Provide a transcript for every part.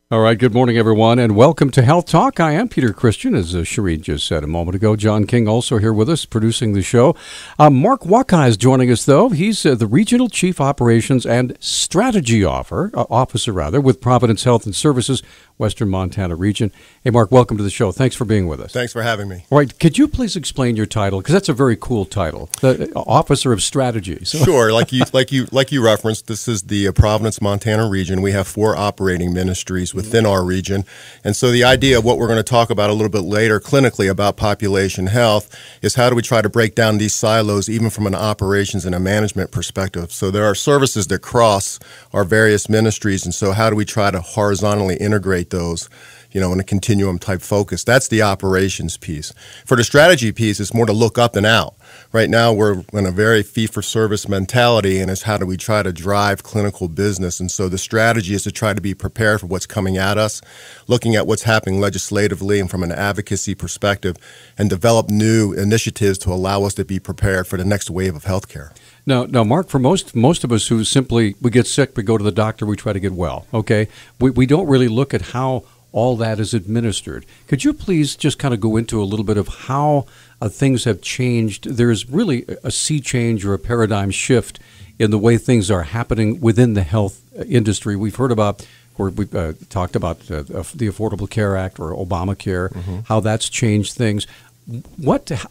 All right, good morning, everyone, and welcome to Health Talk. I am Peter Christian, as Shereen just said a moment ago. John King also here with us, producing the show. Mark Wakai is joining us, though. He's the Regional Chief Operations and Strategy Officer with Providence Health and Services, Western Montana region. Hey, Mark, welcome to the show. Thanks for being with us. Thanks for having me. All right, could you please explain your title? Because that's a very cool title, the Officer of Strategy. So. Sure. Like you referenced, this is the Providence, Montana region. We have 4 operating ministries within our region. And so the idea of what we're going to talk about a little bit later clinically about population health is how do we try to break down these silos even from an operations and a management perspective. So there are services that cross our various ministries, and so how do we try to horizontally integrate those, in a continuum type focus? That's the operations piece. For the strategy piece, it's more to look up and out. Right now, we're in a very fee-for-service mentality, and it's how do we try to drive clinical business. And so the strategy is to try to be prepared for what's coming at us, looking at what's happening legislatively and from an advocacy perspective, and develop new initiatives to allow us to be prepared for the next wave of healthcare. Now, Mark, for most of us who simply, we get sick, we go to the doctor, we try to get well, okay? We don't really look at how all that is administered. Could you please just kind of go into a little bit of how things have changed? There's really a sea change or a paradigm shift in the way things are happening within the health industry. We've heard about, or we've talked about the Affordable Care Act or Obamacare, how that's changed things.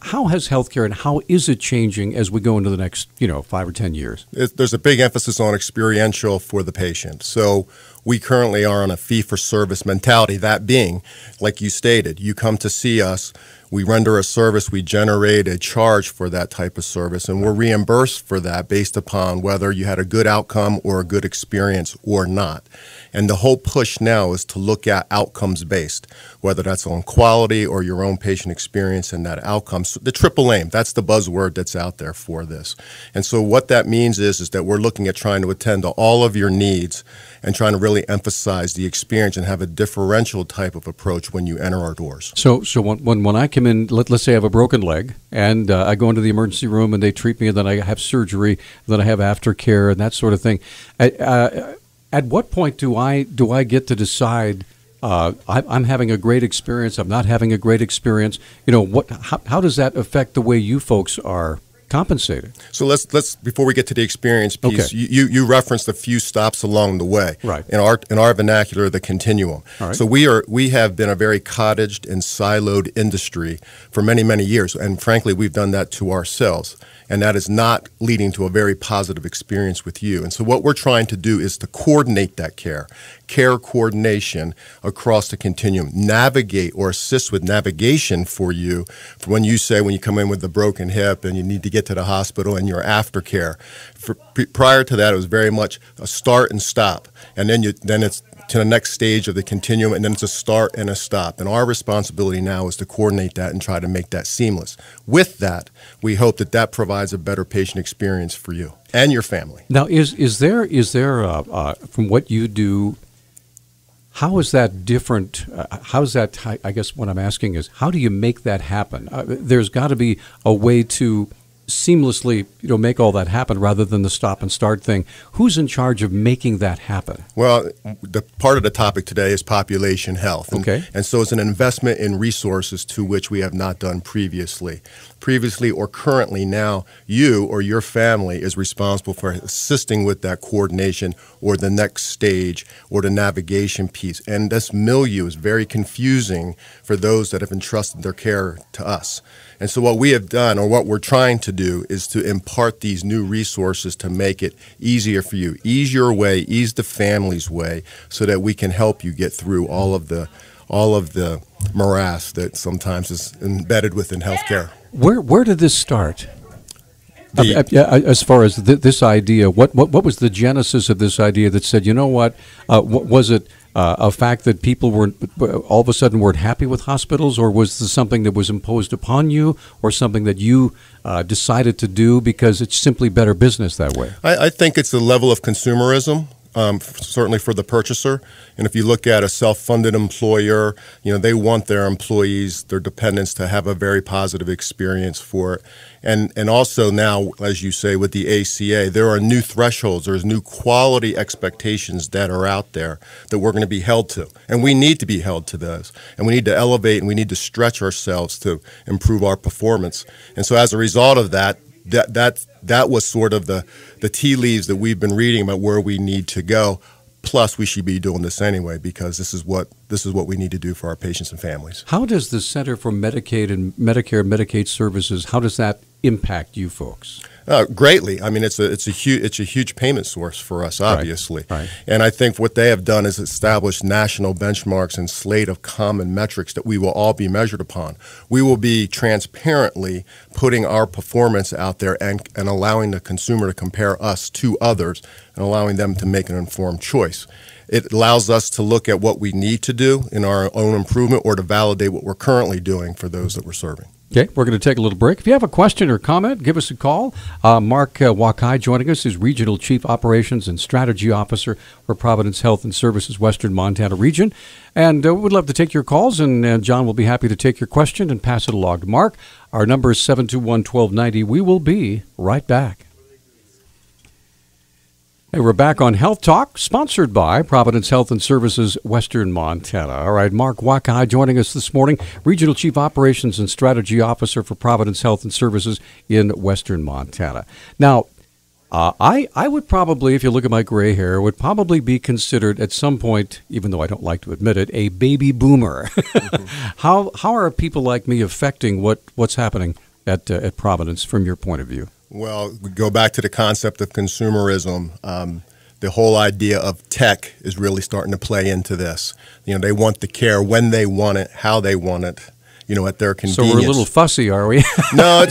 How has healthcare and how is it changing as we go into the next, 5 or 10 years? There's a big emphasis on experiential for the patient. So we currently are on a fee-for-service mentality, that being, like you stated, you come to see us, we render a service, we generate a charge for that type of service, and we're reimbursed for that based upon whether you had a good outcome or a good experience or not. And the whole push now is to look at outcomes-based, whether that's on quality or your own patient experience and that outcome. So the triple aim, that's the buzzword that's out there for this. And so what that means is that we're looking at trying to attend to all of your needs and trying to really emphasize the experience and have a differential type of approach when you enter our doors. So when I come in, let's say I have a broken leg, and I go into the emergency room and they treat me, and then I have surgery, and then I have aftercare and that sort of thing. At what point do I get to decide I'm having a great experience, I'm not having a great experience? How does that affect the way you folks are compensated? So let's before we get to the experience piece, okay. You referenced a few stops along the way. Right. In our vernacular, the continuum. All right. So we have been a very cottaged and siloed industry for many, many years, and frankly, we've done that to ourselves. And that is not leading to a very positive experience with you. And so what we're trying to do is to coordinate that care coordination across the continuum, navigate or assist with navigation for you for when you come in with a broken hip and you need to get to the hospital and your aftercare. Prior to that, it was very much a start and stop. And then it's to the next stage of the continuum, and then it's a start and a stop. And our responsibility now is to coordinate that and try to make that seamless. With that, we hope that provides a better patient experience for you and your family. Now, is there from what you do, how is that different? I guess what I'm asking is, how do you make that happen? There's got to be a way to seamlessly, make all that happen rather than the stop and start thing. Who's in charge of making that happen? Well, the part of the topic today is population health. Okay. And so it's an investment in resources to which we have not done previously. Previously or currently now, you or your family is responsible for assisting with that coordination or the next stage or the navigation piece. And this milieu is very confusing for those that have entrusted their care to us. And so what we have done, or what we're trying to do, is to impart these new resources to make it easier for you. Ease your way, ease the family's way, so that we can help you get through all of the morass that sometimes is embedded within healthcare. Where did this start? As far as this idea, what was the genesis of this idea that said, was it a fact that people all of a sudden weren't happy with hospitals, or was this something that was imposed upon you, or something that you decided to do because it's simply better business that way? I think it's a level of consumerism certainly for the purchaser. And if you look at a self-funded employer, they want their employees, their dependents, to have a very positive experience for it. And also now, as you say, with the ACA, there are new thresholds, there's new quality expectations that are out there that we're going to be held to. And we need to be held to those. And we need to elevate and we need to stretch ourselves to improve our performance. And so as a result of that, that was sort of the tea leaves that we've been reading about where we need to go. Plus, we should be doing this anyway because this is what we need to do for our patients and families. How does the Center for Medicaid and Medicare and Medicaid Services, how does that impact you folks? Greatly. I mean, it's a huge payment source for us, obviously. Right. And I think what they have done is establish national benchmarks and slate of common metrics that we will all be measured upon. We will be transparently putting our performance out there and allowing the consumer to compare us to others and allowing them to make an informed choice. It allows us to look at what we need to do in our own improvement or to validate what we're currently doing for those that we're serving. Okay, we're going to take a little break. If you have a question or comment, give us a call. Mark Wakai joining us is Regional Chief Operations and Strategy Officer for Providence Health and Services Western Montana Region. And we'd love to take your calls, and John will be happy to take your question and pass it along to Mark. Our number is 721-1290. We will be right back. Hey, we're back on Health Talk, sponsored by Providence Health and Services Western Montana. All right, Mark Wakai joining us this morning, Regional Chief Operations and Strategy Officer for Providence Health and Services in Western Montana. Now, I would probably, if you look at my gray hair, would probably be considered at some point, even though I don't like to admit it, a baby boomer. How are people like me affecting what's happening at Providence from your point of view? Well, we go back to the concept of consumerism. The whole idea of tech is really starting to play into this. They want the care when they want it, how they want it, at their convenience. So we're a little fussy, are we? No,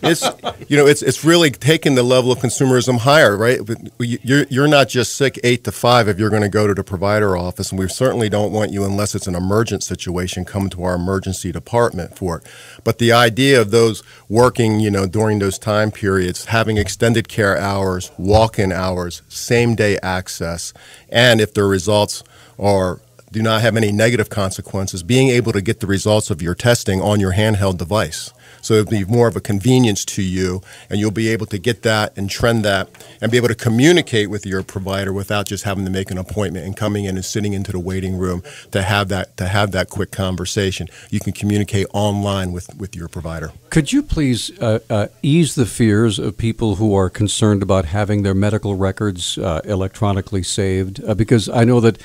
it's really taking the level of consumerism higher, right? You're not just sick 8 to 5 if you're going to go to the provider office, and we certainly don't want you, unless it's an emergent situation, come to our emergency department for it. But the idea of those working, during those time periods, having extended care hours, walk-in hours, same-day access, and if their results do not have any negative consequences, being able to get the results of your testing on your handheld device. So it'll be more of a convenience to you, and you'll be able to get that and trend that and be able to communicate with your provider without just having to make an appointment and coming in and sitting into the waiting room to have that quick conversation. You can communicate online with your provider. Could you please ease the fears of people who are concerned about having their medical records electronically saved? Because I know that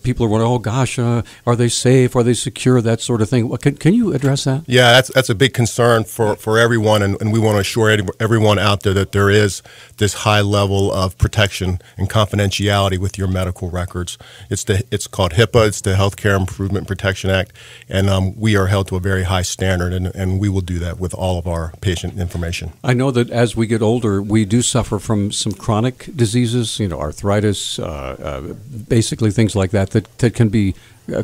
people are wondering, oh gosh, are they safe? Are they secure? That sort of thing. Can you address that? Yeah, that's a big concern for everyone, and we want to assure everyone out there that there is this high level of protection and confidentiality with your medical records. It's called HIPAA. It's the Healthcare Improvement and Protection Act, and we are held to a very high standard, and we will do that with all of our patient information. I know that as we get older, we do suffer from some chronic diseases, arthritis, basically things like that can be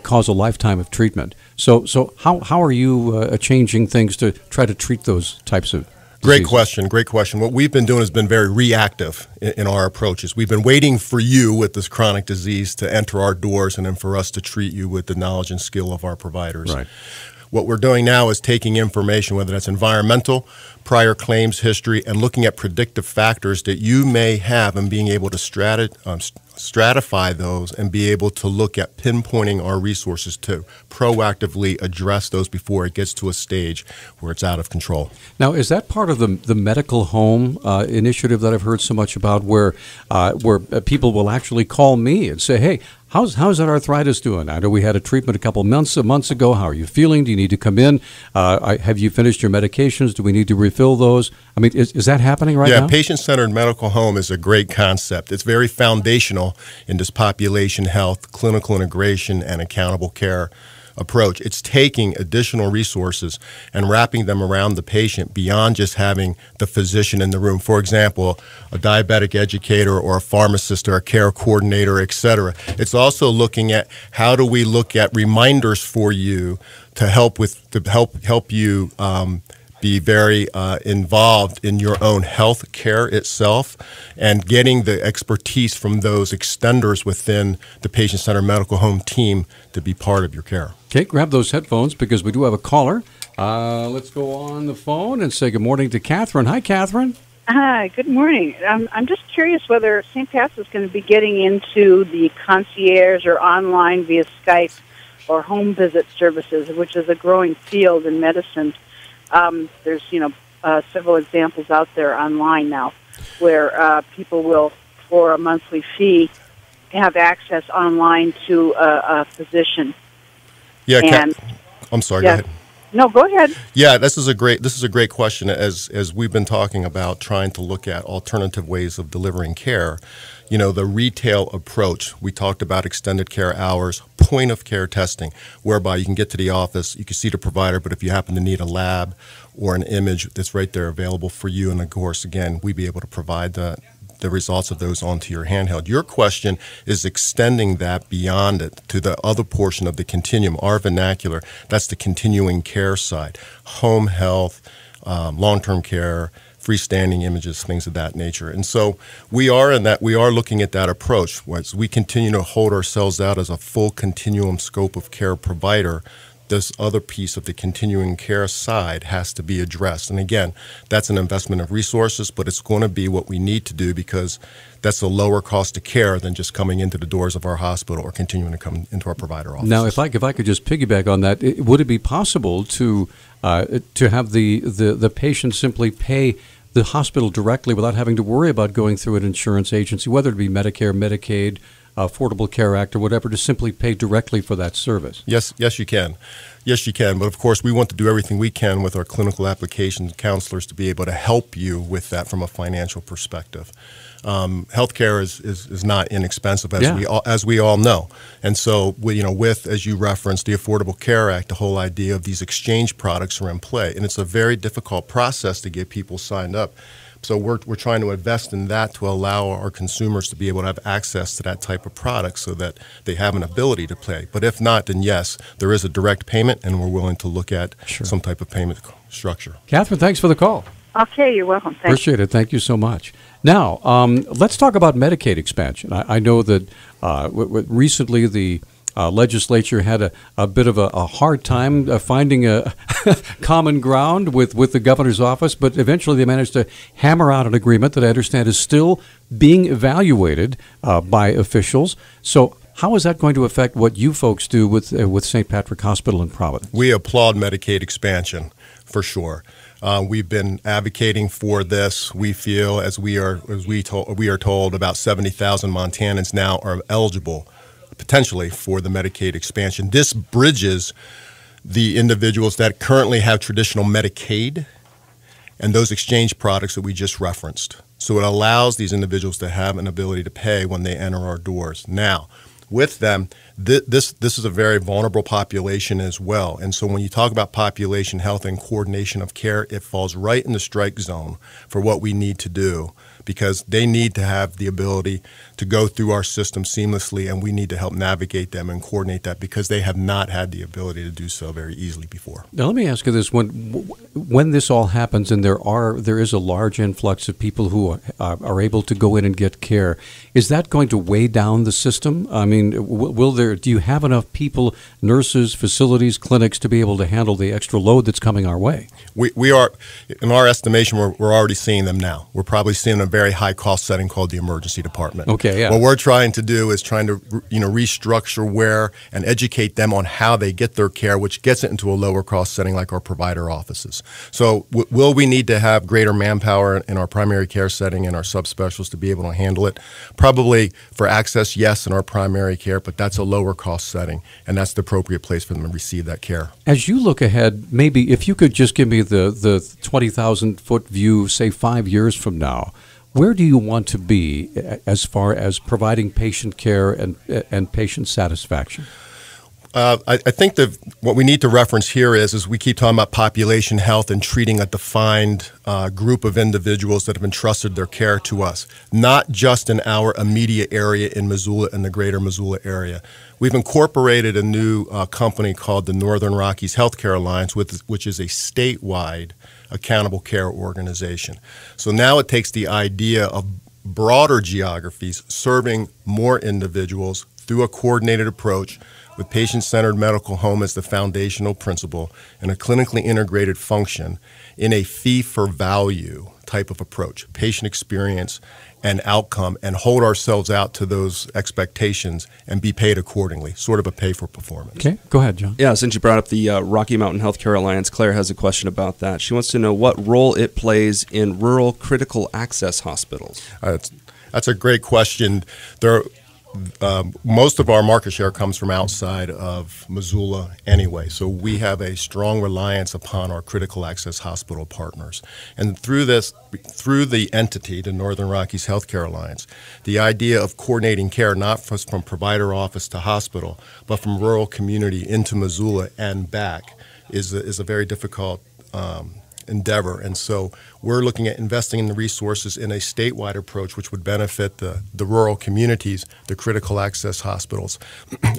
cause a lifetime of treatment. So how are you changing things to try to treat those types of diseases? Great question. What we've been doing has been very reactive in our approaches. We've been waiting for you with this chronic disease to enter our doors and then for us to treat you with the knowledge and skill of our providers. Right. What we're doing now is taking information, whether that's environmental, prior claims history, and looking at predictive factors that you may have and being able to stratify those and be able to look at pinpointing our resources to proactively address those before it gets to a stage where it's out of control. Now, is that part of the medical home initiative that I've heard so much about, where people will actually call me and say, hey, how's that arthritis doing? I know we had a treatment a couple months ago. How are you feeling? Do you need to come in? Have you finished your medications? Do we need to refill those? I mean, is that happening right now? Yeah, patient-centered medical home is a great concept. It's very foundational in this population health, clinical integration, and accountable care approach. It's taking additional resources and wrapping them around the patient beyond just having the physician in the room. For example, a diabetic educator or a pharmacist or a care coordinator, et cetera. It's also looking at how do we look at reminders for you to help you be very involved in your own health care itself and getting the expertise from those extenders within the patient-centered medical home team to be part of your care. Okay, grab those headphones because we do have a caller. Let's go on the phone and say good morning to Catherine. Hi, Catherine. Hi, good morning. I'm just curious whether St. Pat's is going to be getting into the concierge or online via Skype or home visit services, which is a growing field in medicine. There's, several examples out there online now where people will, for a monthly fee, have access online to a physician. Yeah, I'm sorry, yeah. Go ahead. No, go ahead. Yeah, this is a great question. As we've been talking about trying to look at alternative ways of delivering care, the retail approach. We talked about extended care hours, point of care testing, whereby you can get to the office, you can see the provider, but if you happen to need a lab or an image, that's right there available for you. And of course, again, we'd be able to provide the results of those onto your handheld. Your question is extending that beyond it to the other portion of the continuum, our vernacular. That's the continuing care side, home health, long-term care, freestanding images, things of that nature. And so we are looking at that approach. As we continue to hold ourselves out as a full continuum scope of care provider, this other piece of the continuing care side has to be addressed. And again, that's an investment of resources, but it's going to be what we need to do because that's a lower cost of care than just coming into the doors of our hospital or continuing to come into our provider office. Now, if I could just piggyback on that, would it be possible to have the patient simply pay the hospital directly without having to worry about going through an insurance agency, whether it be Medicare, Medicaid, Affordable Care Act, or whatever, to simply pay directly for that service? Yes, you can. Yes, you can. But of course, we want to do everything we can with our clinical application counselors to be able to help you with that from a financial perspective. Healthcare is not inexpensive, as we all know. And so, with, as you referenced, the Affordable Care Act, the whole idea of these exchange products are in play. And it's a very difficult process to get people signed up. So we're trying to invest in that to allow our consumers to be able to have access to that type of product so that they have an ability to pay. But if not, then yes, there is a direct payment, and we're willing to look at some type of payment structure. Catherine, thanks for the call. Okay, you're welcome. Thanks. Appreciate it. Thank you so much. Now, let's talk about Medicaid expansion. I know that recently the legislature had a bit of a hard time finding a common ground with the governor's office, but eventually they managed to hammer out an agreement that I understand is still being evaluated by officials. So how is that going to affect what you folks do with St. Patrick Hospital in Providence? We applaud Medicaid expansion, for sure. We've been advocating for this. We feel, as we are told, about 70,000 Montanans now are eligible potentially for the Medicaid expansion. This bridges the individuals that currently have traditional Medicaid and those exchange products that we just referenced. So it allows these individuals to have an ability to pay when they enter our doors. Now, with them, this is a very vulnerable population as well. And so when you talk about population health and coordination of care, it falls right in the strike zone for what we need to do, because they need to have the ability to go through our system seamlessly, and we need to help navigate them and coordinate that because they have not had the ability to do so very easily before. Now, let me ask you this. When this all happens and there is a large influx of people who are able to go in and get care, is that going to weigh down the system? I mean, do you have enough people, nurses, facilities, clinics, to be able to handle the extra load that's coming our way? We are, in our estimation, we're already seeing them now. We're probably seeing a very high cost setting called the emergency department. Okay, yeah. What we're trying to do is trying to restructure where and educate them on how they get their care, which gets it into a lower cost setting like our provider offices. So will we need to have greater manpower in our primary care setting and our subspecialists to be able to handle it? Probably for access, yes, in our primary care, but that's a lower cost setting, and that's the appropriate place for them to receive that care. As you look ahead, maybe if you could just give me the 20,000-foot view, say 5 years from now, where do you want to be as far as providing patient care and patient satisfaction? I think that what we need to reference here is we keep talking about population health and treating a defined group of individuals that have entrusted their care to us, not just in our immediate area in Missoula and the greater Missoula area. We've incorporated a new company called the Northern Rockies Healthcare Alliance, which is a statewide accountable care organization. So now it takes the idea of broader geographies serving more individuals through a coordinated approach with patient-centered medical home as the foundational principle and a clinically integrated function in a fee-for-value type of approach, patient experience and outcome, and hold ourselves out to those expectations and be paid accordingly, sort of a pay-for-performance. Okay, go ahead, John. Yeah, since you brought up the Rocky Mountain Healthcare Alliance, Claire has a question about that. She wants to know what role it plays in rural critical access hospitals. That's a great question. Most of our market share comes from outside of Missoula anyway, so we have a strong reliance upon our critical access hospital partners. And through the entity, the Northern Rockies Healthcare Alliance, the idea of coordinating care not just from provider office to hospital, but from rural community into Missoula and back is a very difficult endeavor. And so we're looking at investing in the resources in a statewide approach which would benefit the rural communities, the critical access hospitals,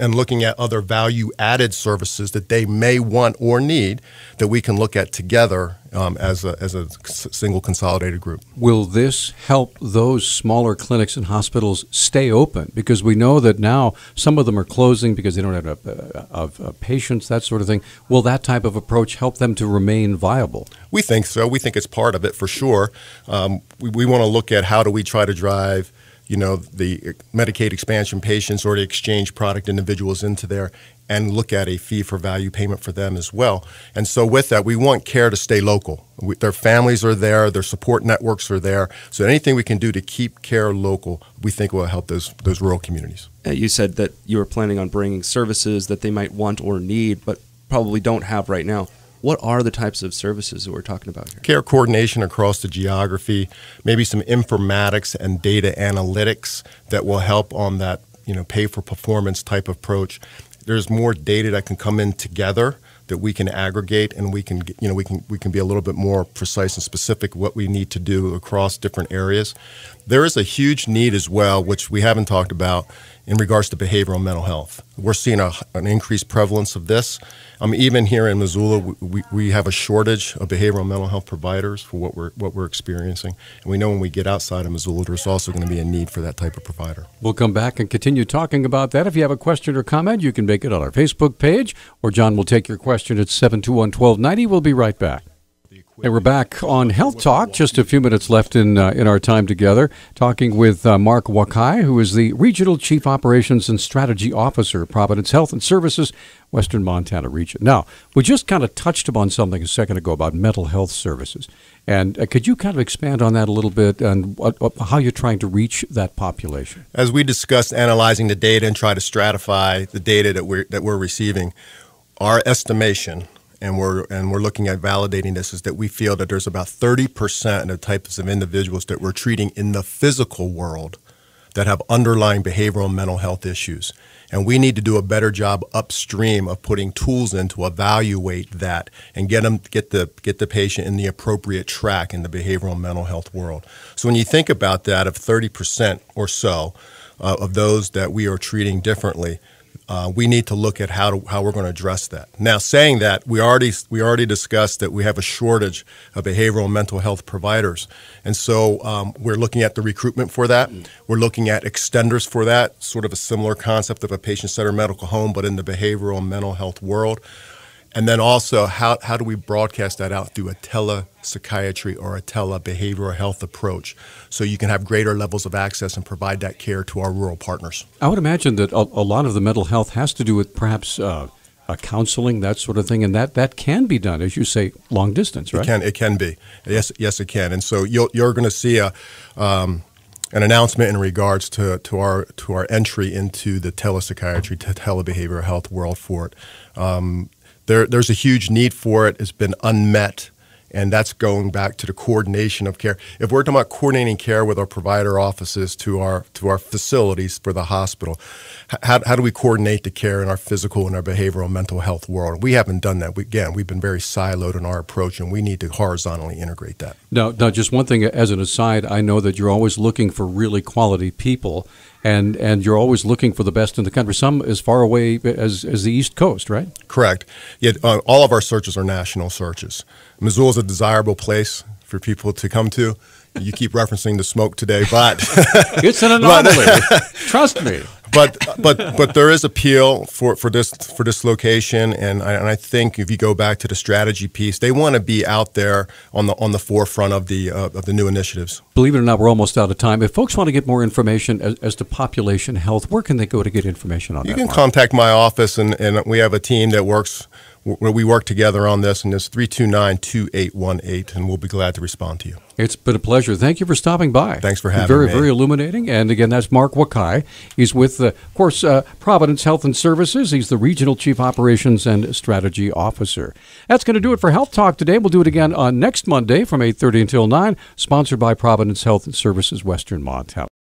and looking at other value-added services that they may want or need that we can look at together as a single consolidated group. Will this help those smaller clinics and hospitals stay open? Because we know that now some of them are closing because they don't have enough patients, that sort of thing. Will that type of approach help them to remain viable? We think so. We think it's part of it for sure. We want to look at how do we try to drive the Medicaid expansion patients or the exchange product individuals into there and look at a fee-for-value payment for them as well. And so with that, we want care to stay local. Their families are there, their support networks are there. So anything we can do to keep care local, we think will help those rural communities. You said that you were planning on bringing services that they might want or need, but probably don't have right now. What are the types of services that we're talking about here? Care coordination across the geography, maybe some informatics and data analytics that will help on that, pay-for-performance type approach. There's more data that can come in together that we can aggregate, and we can be a little bit more precise and specific what we need to do across different areas. There is a huge need as well, which we haven't talked about, in regards to behavioral mental health. We're seeing an increased prevalence of this. Even here in Missoula, we have a shortage of behavioral mental health providers for what we're experiencing. And we know when we get outside of Missoula, there's also going to be a need for that type of provider. We'll come back and continue talking about that. If you have a question or comment, you can make it on our Facebook page, or John will take your question at 721-1290. We'll be right back. And we're back on Health Talk. Just a few minutes left in our time together, talking with Mark Wakai, who is the Regional Chief Operations and Strategy Officer, Providence Health and Services, Western Montana Region. Now, we just kind of touched upon something a second ago about mental health services. And could you kind of expand on that a little bit and how you're trying to reach that population? As we discussed analyzing the data and try to stratify the data that we're receiving, our estimation, and we're looking at validating this, is that we feel that there's about 30% of the types of individuals that we're treating in the physical world that have underlying behavioral and mental health issues. And we need to do a better job upstream of putting tools in to evaluate that and get the patient in the appropriate track in the behavioral and mental health world. So when you think about that, of 30% or so of those that we are treating differently, we need to look at how we're going to address that. Now, saying that, we already discussed that we have a shortage of behavioral and mental health providers, and so we're looking at the recruitment for that. We're looking at extenders for that, sort of a similar concept of a patient-centered medical home, but in the behavioral and mental health world. And then also, how do we broadcast that out through a telepsychiatry or a telebehavioral health approach so you can have greater levels of access and provide that care to our rural partners? I would imagine that a lot of the mental health has to do with perhaps counseling, that sort of thing, and that can be done, as you say, long distance, right? It can be. Yes, it can. And so you're going to see an announcement in regards to our entry into the telepsychiatry, telebehavioral health world for it. There's a huge need for it. It's been unmet, And that's going back to the coordination of care. If we're talking about coordinating care with our provider offices to our facilities for the hospital, how do we coordinate the care in our physical and our behavioral and mental health world? We haven't done that. We've been very siloed in our approach, and we need to horizontally integrate that. Now, just one thing as an aside, I know that you're always looking for really quality people, and you're always looking for the best in the country, some as far away as the East Coast, right? Correct. Yet all of our searches are national searches. Missoula is a desirable place for people to come to. You keep referencing the smoke today, but it's an anomaly. Trust me. But there is appeal for this location, and I think if you go back to the strategy piece, they want to be out there on the forefront of the new initiatives. Believe it or not, we're almost out of time. If folks want to get more information as to population health, where can they go to get information on that? You can contact my office, and we have a team that works. We work together on this, and it's 329-2818, and we'll be glad to respond to you. It's been a pleasure. Thank you for stopping by. Thanks for having me. Very illuminating. And again, that's Mark Wakai. He's with, of course, Providence Health and Services. He's the Regional Chief Operations and Strategy Officer. That's going to do it for Health Talk today. We'll do it again on next Monday from 8:30 until 9, sponsored by Providence Health and Services, Western Montana.